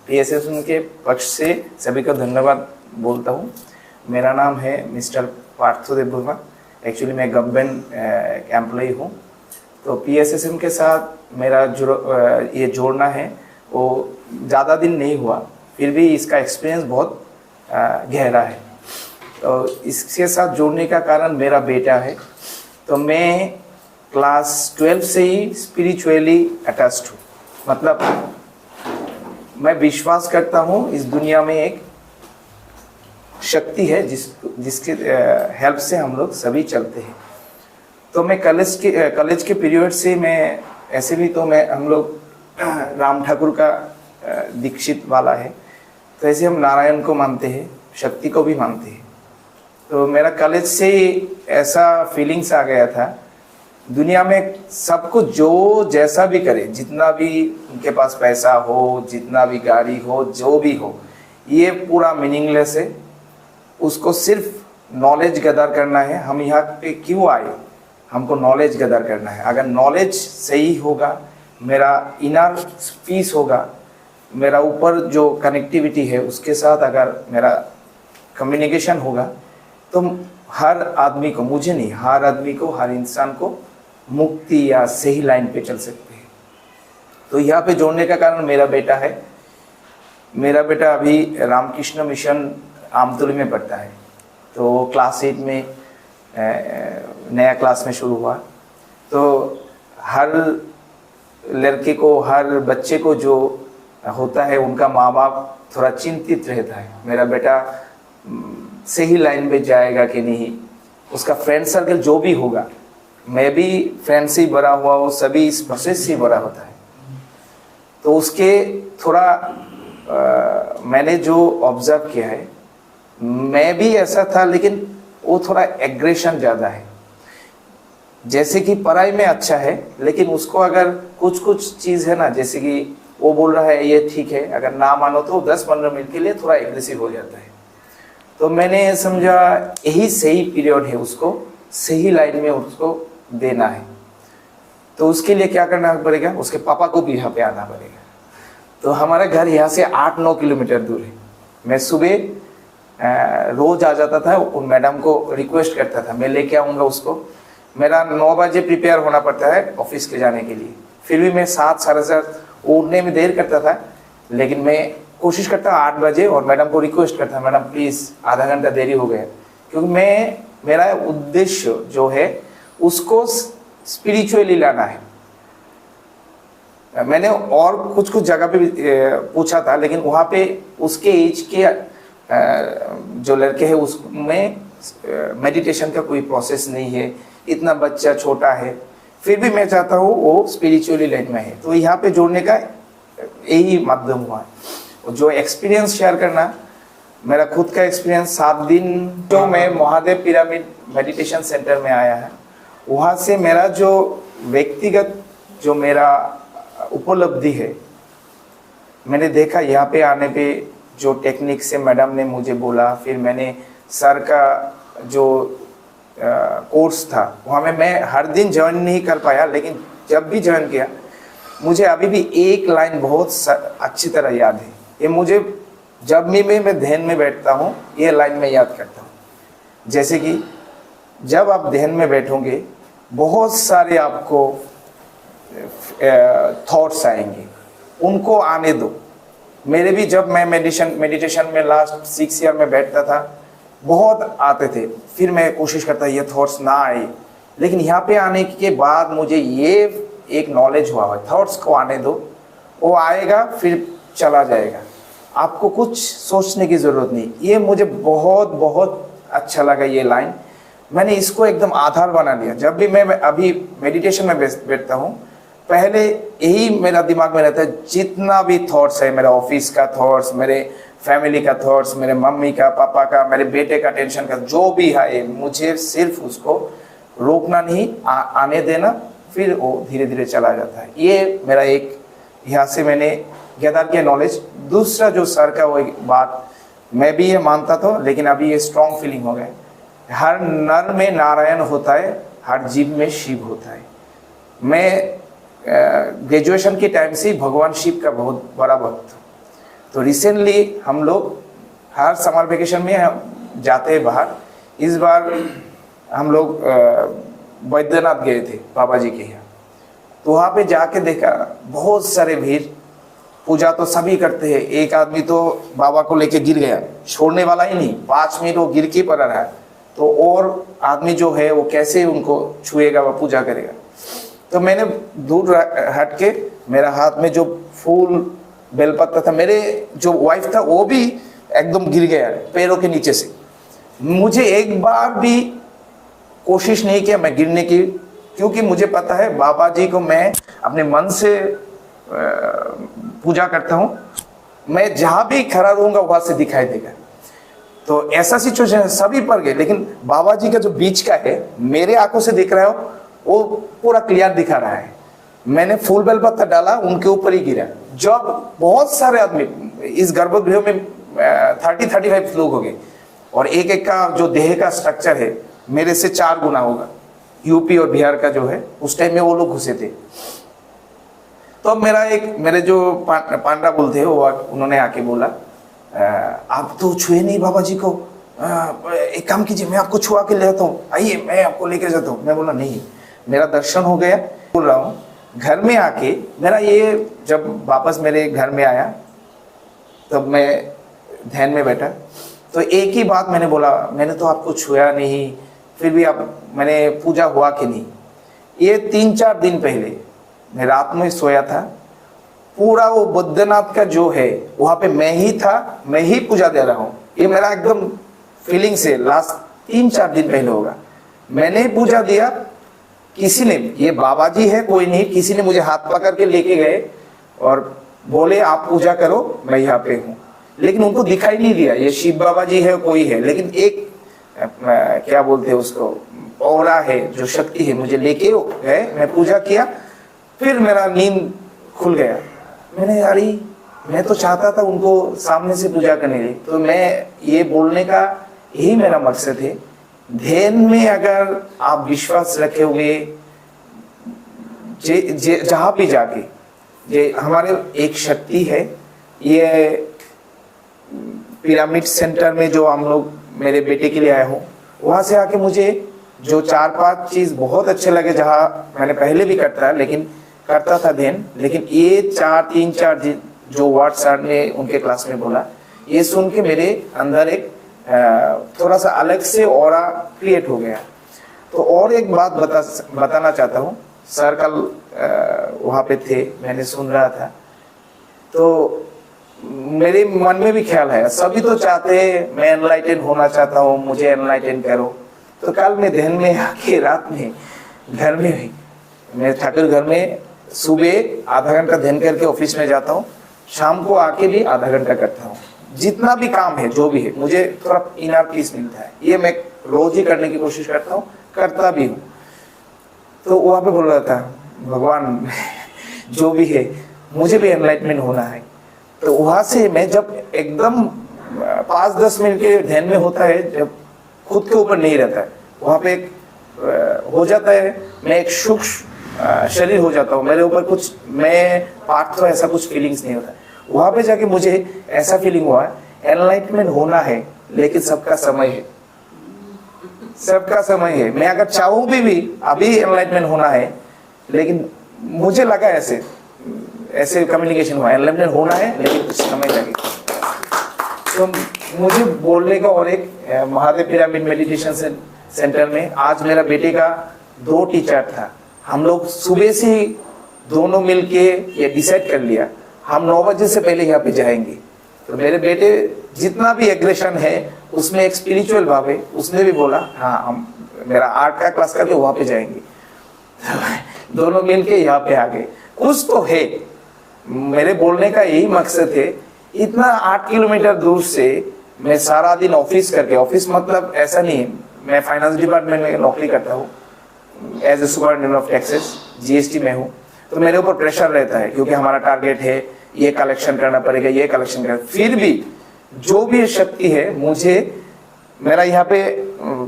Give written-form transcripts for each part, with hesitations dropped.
PSSM के पक्ष से सभी को धन्यवाद बोलता हूँ। मेरा नाम है मिस्टर पार्थदेव वर्मा। एक्चुअली मैं गवर्नमेंट एम्प्लॉई हूँ। तो PSSM के साथ मेरा ये जोड़ना है वो ज़्यादा दिन नहीं हुआ, फिर भी इसका एक्सपीरियंस बहुत गहरा है। तो इसके साथ जोड़ने का कारण मेरा बेटा है। तो मैं क्लास 12 से ही स्पिरिचुअली अटैच्ड हूँ। मतलब मैं विश्वास करता हूँ इस दुनिया में एक शक्ति है जिसके हेल्प से हम लोग सभी चलते हैं। तो मैं कॉलेज के पीरियड से मैं ऐसे भी तो मैं हम लोग राम ठाकुर का दीक्षित वाला है, तो ऐसे हम नारायण को मानते हैं, शक्ति को भी मानते हैं। तो मेरा कॉलेज से ऐसा फीलिंग्स आ गया था, दुनिया में सब कुछ जो जैसा भी करे, जितना भी उनके पास पैसा हो, जितना भी गाड़ी हो, जो भी हो, ये पूरा मीनिंगलेस है। उसको सिर्फ नॉलेज गदर करना है। हम यहाँ पे क्यों आए? हमको नॉलेज गदर करना है। अगर नॉलेज सही होगा, मेरा इनर पीस होगा, मेरा ऊपर जो कनेक्टिविटी है उसके साथ अगर मेरा कम्युनिकेशन होगा, तो हर आदमी को, मुझे नहीं, हर आदमी को, हर इंसान को मुक्ति या सही लाइन पे चल सकते हैं। तो यहाँ पे जोड़ने का कारण मेरा बेटा है। मेरा बेटा अभी रामकृष्ण मिशन आमतौली में पढ़ता है। तो क्लास 8 में नया क्लास में शुरू हुआ। तो हर लड़के को, हर बच्चे को जो होता है, उनका माँ बाप थोड़ा चिंतित रहता है, मेरा बेटा सही लाइन पे जाएगा कि नहीं, उसका फ्रेंड सर्कल जो भी होगा। मैं भी फ्रेंड से बड़ा हुआ हूँ, सभी इस प्रोसेस से बड़ा होता है। तो उसके थोड़ा मैंने जो ऑब्जर्व किया है, मैं भी ऐसा था, लेकिन वो थोड़ा एग्रेशन ज़्यादा है। जैसे कि पढ़ाई में अच्छा है, लेकिन उसको अगर कुछ चीज़ है ना, जैसे कि वो बोल रहा है ये ठीक है, अगर ना मानो तो 10-15 मिनट के लिए थोड़ा एग्रेसिव हो जाता है। तो मैंने समझा यही सही पीरियड है, उसको सही लाइन में उसको देना है। तो उसके लिए क्या करना पड़ेगा? उसके पापा को भी यहाँ पे आना पड़ेगा। तो हमारा घर यहाँ से 8-9 किलोमीटर दूर है। मैं सुबह रोज आ जाता था, उन मैडम को रिक्वेस्ट करता था मैं लेके आऊँगा उसको। मेरा 9 बजे प्रिपेयर होना पड़ता है ऑफिस के जाने के लिए, फिर भी मैं 7, साढ़े 7 उठने में देर करता था, लेकिन मैं कोशिश करता 8 बजे और मैडम को रिक्वेस्ट करता, मैडम प्लीज़ आधा घंटा देरी हो गया। क्योंकि मेरा उद्देश्य जो है उसको स्पिरिचुअली लाना है। मैंने और कुछ जगह पे पूछा था, लेकिन वहाँ पे उसके एज के जो लड़के हैं उसमें मेडिटेशन का कोई प्रोसेस नहीं है, इतना बच्चा छोटा है। फिर भी मैं चाहता हूँ वो स्पिरिचुअली लाइन में है। तो यहाँ पे जोड़ने का यही माध्यम हुआ है। जो एक्सपीरियंस शेयर करना, मेरा खुद का एक्सपीरियंस 7 दिन जो मैं महादेव पिरामिड मेडिटेशन सेंटर में आया है, वहाँ से मेरा जो व्यक्तिगत जो मेरा उपलब्धि है, मैंने देखा यहाँ पे आने पे जो टेक्निक से मैडम ने मुझे बोला, फिर मैंने सर का जो कोर्स था वहाँ में मैं हर दिन ज्वाइन नहीं कर पाया, लेकिन जब भी ज्वाइन किया मुझे अभी भी एक लाइन बहुत अच्छी तरह याद है। ये मुझे जब भी मैं ध्यान में बैठता हूँ ये लाइन में याद करता हूँ। जैसे कि जब आप ध्यान में बैठोगे बहुत सारे आपको थॉट्स आएंगे, उनको आने दो। मेरे भी जब मैं मेडिटेशन में लास्ट 6 ईयर में बैठता था बहुत आते थे, फिर मैं कोशिश करता ये थॉट्स ना आए, लेकिन यहाँ पे आने के बाद मुझे ये एक नॉलेज हुआ है, थॉट्स को आने दो, वो आएगा फिर चला जाएगा, आपको कुछ सोचने की ज़रूरत नहीं। ये मुझे बहुत अच्छा लगा ये लाइन। मैंने इसको एकदम आधार बना लिया। जब भी मैं अभी मेडिटेशन में बैठता हूँ, पहले यही मेरा दिमाग में रहता है, जितना भी थॉट्स है, मेरा ऑफिस का थॉट्स, मेरे फैमिली का थॉट्स, मेरे मम्मी का, पापा का, मेरे बेटे का टेंशन का, जो भी है, मुझे सिर्फ उसको रोकना नहीं, आने देना, फिर वो धीरे धीरे चला जाता है। ये मेरा एक यहाँ से मैंने गैदर किया नॉलेज। दूसरा जो सर का वो एक बात, मैं भी ये मानता था, लेकिन अभी ये स्ट्रॉन्ग फीलिंग हो गया, हर नर में नारायण होता है, हर जीव में शिव होता है। मैं ग्रेजुएशन के टाइम से भगवान शिव का बहुत बड़ा भक्त हूँ। तो रिसेंटली हम लोग हर समर वेकेशन में जाते हैं बाहर। इस बार हम लोग बैद्यनाथ गए थे बाबा जी के यहाँ। तो वहाँ पे जाके देखा बहुत सारे भीड़, पूजा तो सभी करते हैं। एक आदमी तो बाबा को लेके गिर गया, छोड़ने वाला ही नहीं, 5 मिनट वो गिर के पड़ा रहा। तो और आदमी जो है वो कैसे उनको छुएगा, वो पूजा करेगा। तो मैंने दूर हट के, मेरा हाथ में जो फूल बेलपत्ता था, मेरे जो वाइफ था वो भी एकदम गिर गया पैरों के नीचे से। मुझे एक बार भी कोशिश नहीं किया मैं गिरने की, क्योंकि मुझे पता है बाबा जी को मैं अपने मन से पूजा करता हूँ। मैं जहाँ भी खड़ा रहूँगा वहाँ से दिखाई देगा। तो ऐसा सिचुएशन सभी पर गए, लेकिन बाबा जी का जो बीच का है, मेरे आंखों से दिख रहा है वो पूरा क्लियर दिखा रहा है। मैंने फूल बेलपत्ता डाला, उनके ऊपर ही गिरा। जब बहुत सारे आदमी इस गर्भगृह में 30-35 लोग हो गए, और एक एक का जो देह का स्ट्रक्चर है मेरे से 4 गुना होगा। यूपी और बिहार का जो है, उस टाइम में वो लोग घुसे थे। तो अब मेरे जो पांडा बोलते हैं वो उन्होंने आके बोला, आप तो छुए नहीं बाबा जी को, एक काम कीजिए, मैं आपको छुआ के ले जाता हूँ, आइए मैं आपको लेके जाता हूँ। मैं बोला नहीं, मेरा दर्शन हो गया। बोल रहा हूँ घर में आके मेरा ये, जब वापस मेरे घर में आया तब मैं ध्यान में बैठा, तो एक ही बात मैंने बोला, मैंने तो आपको छुआ नहीं, फिर भी आप, मैंने पूजा हुआ कि नहीं। ये 3-4 दिन पहले मैं रात में सोया था, पूरा वो बैद्यनाथ का जो है वहाँ पे मैं ही था, मैं ही पूजा दे रहा हूँ। ये मेरा एकदम फीलिंग से लास्ट 3-4 दिन पहले होगा। मैंने पूजा दिया, किसी ने, ये बाबा जी है कोई नहीं, किसी ने मुझे हाथ पकड़ के लेके गए और बोले आप पूजा करो, मैं यहाँ पे हूँ। लेकिन उनको दिखाई नहीं दिया ये शिव बाबा जी है कोई है, लेकिन एक क्या बोलते हैं उसको, औरा है, जो शक्ति है, मुझे लेके गए। मैं पूजा किया, फिर मेरा नींद खुल गया। मैंने यारी, मैं तो चाहता था उनको सामने से पूजा करने के लिए। तो मैं ये बोलने का यही मेरा मकसद है, ध्यान में अगर आप विश्वास रखे हुए, जहाँ भी जाके, ये हमारे एक शक्ति है। ये पिरामिड सेंटर में जो हम लोग, मेरे बेटे के लिए आए हूँ, वहाँ से आके मुझे जो 4-5 चीज़ बहुत अच्छे लगे, जहाँ मैंने पहले भी करता था ध्यान, लेकिन ये 3-4 जो वर्ड सर ने उनके क्लास में बोला, ये सुन के मेरे अंदर एक थोड़ा सा अलग से ऑरा क्रिएट हो गया। तो और एक बात बताना चाहता हूँ। सर कल वहाँ पे थे, मैंने सुन रहा था, तो मेरे मन में भी ख्याल है, सभी तो चाहते हैं मैं एनलाइटन होना चाहता हूँ, मुझे एनलाइटन करो। तो कल मैं ध्यान में आके रात में घर में, मैं ठाकुर घर में सुबह आधा घंटा ध्यान करके ऑफिस में जाता हूँ, शाम को आके भी आधा घंटा करता हूँ। जितना भी काम है, जो भी है, मुझे थोड़ा इनर पीस मिलता है। ये मैं रोज ही करने की कोशिश करता हूँ, करता भी हूँ। तो वहाँ पे बोल रहा था, भगवान जो भी है मुझे भी एनलाइटमेंट होना है। तो वहाँ से मैं जब एकदम 5-10 मिनट के ध्यान में होता है, जब खुद के ऊपर नहीं रहता है, वहाँ पे एक हो जाता है, मैं एक सूक्ष्म शरीर हो जाता हूँ, मेरे ऊपर कुछ, मैं पार्ट तो ऐसा कुछ फीलिंग्स नहीं होता। वहाँ पे जाके मुझे ऐसा फीलिंग हुआ, एनलाइटमेंट होना है, लेकिन सबका समय है, सबका समय है। मैं अगर चाहूँ भी अभी एनलाइटमेंट होना है, लेकिन मुझे लगा ऐसे कम्युनिकेशन हुआ, एनलाइटमेंट होना है, लेकिन कुछ समय लगेगा। तो मुझे बोलने का, और एक महादेव पिरामिड मेडिटेशन सेंटर में आज मेरा बेटे का 2 टीचर था। हम लोग सुबह से ही दोनों मिलके ये डिसाइड कर लिया, हम 9 बजे से पहले यहाँ पे जाएंगे। तो मेरे बेटे जितना भी एग्रेशन है उसमें एक स्पिरिचुअल भाव है, उसने भी बोला हाँ हम मेरा आर्ट का क्लास करके वहाँ पे जाएंगे। तो दोनों मिलके यहाँ पे आ गए। कुछ तो है, मेरे बोलने का यही मकसद है। इतना 8 किलोमीटर दूर से मैं सारा दिन ऑफिस करके, ऑफिस मतलब ऐसा नहीं, मैं फाइनेंस डिपार्टमेंट में नौकरी करता हूँ as a superintendent of taxes, GST में हूँ। तो मेरे ऊपर प्रेशर रहता है, क्योंकि हमारा टारगेट है ये कलेक्शन करना पड़ेगा, ये कलेक्शन करना। फिर भी जो भी शक्ति है, मुझे, मेरा यहाँ पे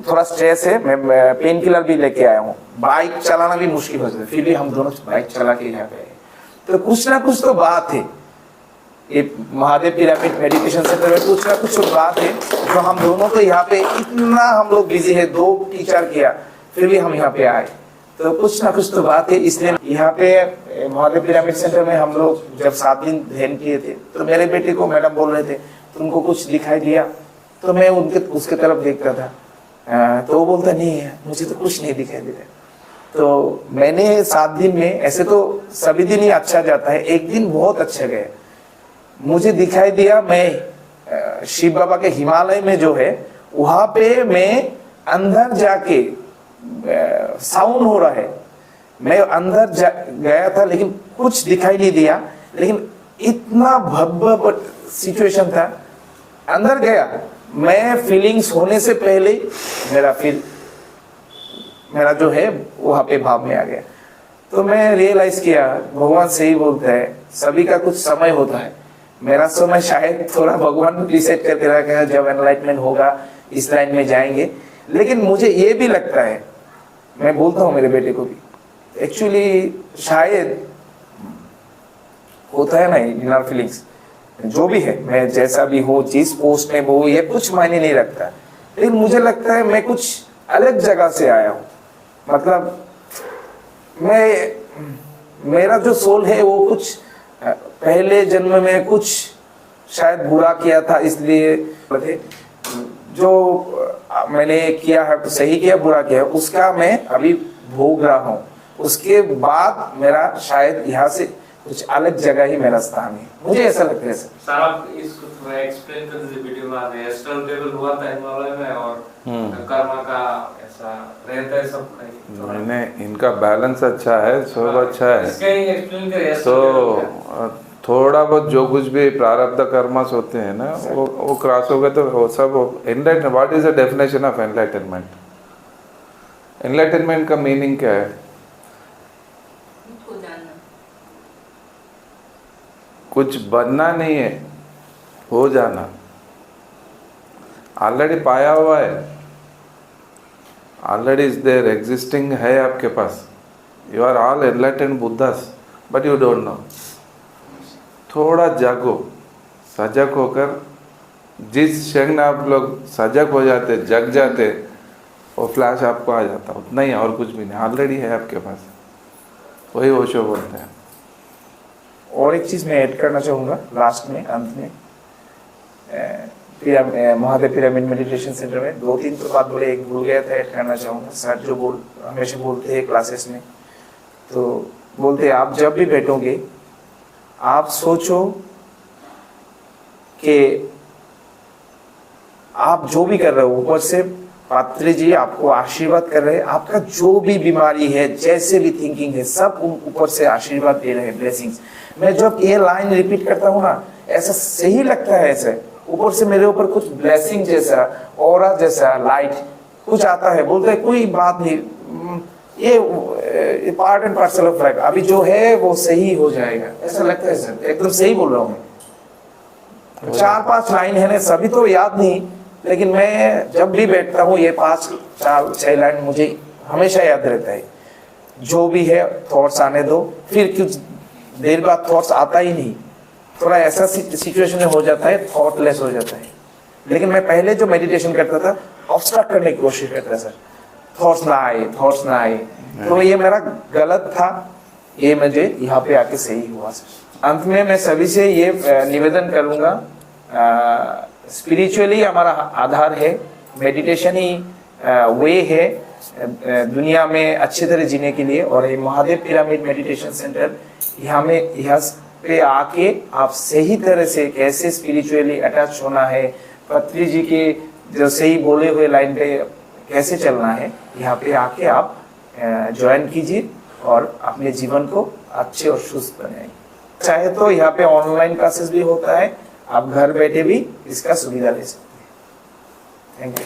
थोड़ा स्ट्रेस है, मैं पेन किलर भी लेके आया हूँ, बाइक चलाना भी मुश्किल हो जाता है, फिर भी हम दोनों बाइक चला के यहाँ पे आए। तो कुछ ना कुछ तो बात है। ये महादेव पिरामिड मेडिटेशन सेंटर में कुछ ना कुछ बात है जो हम दोनों को यहाँ पे इतना हम लोग बिजी है, 2 टीचर किया फिर भी हम यहाँ पे आए, तो कुछ ना कुछ तो बात है। इसलिए यहाँ पे महादेव पिरामिड सेंटर में हम लोग जब 7 दिन ध्यान किए थे तो मेरे बेटे को मैडम बोल रहे थे तुमको कुछ दिखाई दिया, तो मैं उसके तरफ देखता था, तो वो बोलता नहीं है मुझे तो कुछ नहीं दिखाई दे रहा। तो मैंने 7 दिन में, ऐसे तो सभी दिन ही अच्छा जाता है, एक दिन बहुत अच्छा गया, मुझे दिखाई दिया मैं शिव बाबा के हिमालय में जो है वहां पे मैं अंदर जाके साउंड हो रहा है, मैं अंदर गया था लेकिन कुछ दिखाई नहीं दिया, लेकिन इतना भव्य सिचुएशन था, अंदर गया मैं फीलिंग्स होने से पहले मेरा जो है वहां पे भाव में आ गया। तो मैं रियलाइज किया भगवान सही बोलता है, सभी का कुछ समय होता है, मेरा समय शायद थोड़ा भगवान रिसेट करके रखा है, जब एनलाइटमेंट होगा इस लाइन में जाएंगे। लेकिन मुझे ये भी लगता है, मैं बोलता हूँ मेरे बेटे को भी, एक्चुअली शायद होता है ना इनर फीलिंग्स, जो भी है, मैं जैसा भी हो, जिस पोस्ट में हो, ये कुछ मायने नहीं रखता, लेकिन मुझे लगता है मैं कुछ अलग जगह से आया हूँ, मतलब मेरा जो सोल है वो कुछ पहले जन्म में कुछ शायद बुरा किया था, इसलिए जो मैंने किया है तो सही किया, बुरा किया उसका मैं अभी भोग रहा हूँ, उसके बाद मेरा शायद यहाँ से कुछ अलग जगह ही मेरा स्थान है, मुझे ऐसा लगता है सर। आप इसको थोड़ा एक्सप्लेन कर दीजिए वीडियो में, आगे एस्ट्रल ट्रैवल हुआ था हिमालय में और कर्मा का ऐसा रहता है सब नहीं, इनका बैलेंस अच्छा है, सब अच्छा है, इसका ही एक्सप्लेन करिए। तो थोड़ा बहुत जो कुछ भी प्रारब्ध कर्मस होते हैं ना वो क्रॉस हो गए तो वो सब enlightenment. What is the definition of enlightenment? Enlightenment का मीनिंग क्या है? कुछ बनना नहीं है, हो जाना। ऑलरेडी पाया हुआ है, ऑलरेडी इज देयर, एग्जिस्टिंग है आपके पास। You are all enlightened buddhas but you don't know. थोड़ा जागो, सजग होकर, जिस क्षण आप लोग सजग हो जाते, जग जाते, वो फ्लैश आपको आ जाता, उतना ही, और कुछ भी नहीं, ऑलरेडी है आपके पास। वही ओशो बोलते हैं। और एक चीज मैं ऐड करना चाहूँगा लास्ट में, अंत में, महादेव पिरामिड मेडिटेशन सेंटर में 2-3 तो बात बोले, एक भूल गया था, ऐड करना चाहूँगा। सर जो हमेशा बोलते हैं क्लासेस में, तो बोलते हैं आप जब भी बैठोगे आप सोचो कि आप जो भी कर रहे हो, ऊपर से पात्री जी आपको आशीर्वाद कर रहे हैं, आपका जो भी बीमारी है, जैसे भी थिंकिंग है, सब ऊपर से आशीर्वाद दे रहे हैं, ब्लेसिंग्स। मैं जब ये लाइन रिपीट करता हूँ ना, ऐसा सही लगता है, ऐसे ऊपर से मेरे ऊपर कुछ ब्लेसिंग जैसा, ऑरा जैसा, लाइट कुछ आता है। बोलते हैं कोई बात नहीं, ये part and parcel of life, अभी जो है वो सही हो जाएगा, ऐसा लगता है सर। एकदम सही बोल रहा हूँ मैं। 4-5 लाइन है ना, सभी तो याद नहीं, लेकिन मैं जब भी बैठता हूँ ये 5-4-6 लाइन मुझे हमेशा याद रहता है। जो भी है थॉट्स आने दो, फिर कुछ देर बाद थॉट्स आता ही नहीं, थोड़ा ऐसा सिचुएशन हो जाता है, थॉटलेस हो जाता है। लेकिन मैं पहले जो मेडिटेशन करता था, ऑब्स्ट्रक्ट करने की कोशिश करता था सर, थॉट्स ना आए, तो ये मेरा गलत था, ये मुझे यहाँ पे आके सही हुआ सर। अंत में मैं सभी से ये निवेदन करूँगा, स्पिरिचुअली हमारा आधार है, मेडिटेशन ही वे है दुनिया में अच्छी तरह जीने के लिए। और ये महादेव पिरामिड मेडिटेशन सेंटर, यहाँ पे आके आप सही तरह से कैसे स्पिरिचुअली अटैच होना है, पत्री जी के जो सही बोले हुए लाइन पे कैसे चलना है, यहाँ पे आके आप ज्वाइन कीजिए और अपने जीवन को अच्छे और सुस्त बनाइए। चाहे तो यहाँ पे ऑनलाइन क्लासेस भी होता है, आप घर बैठे भी इसका सुविधा ले सकते हैं। Thank you.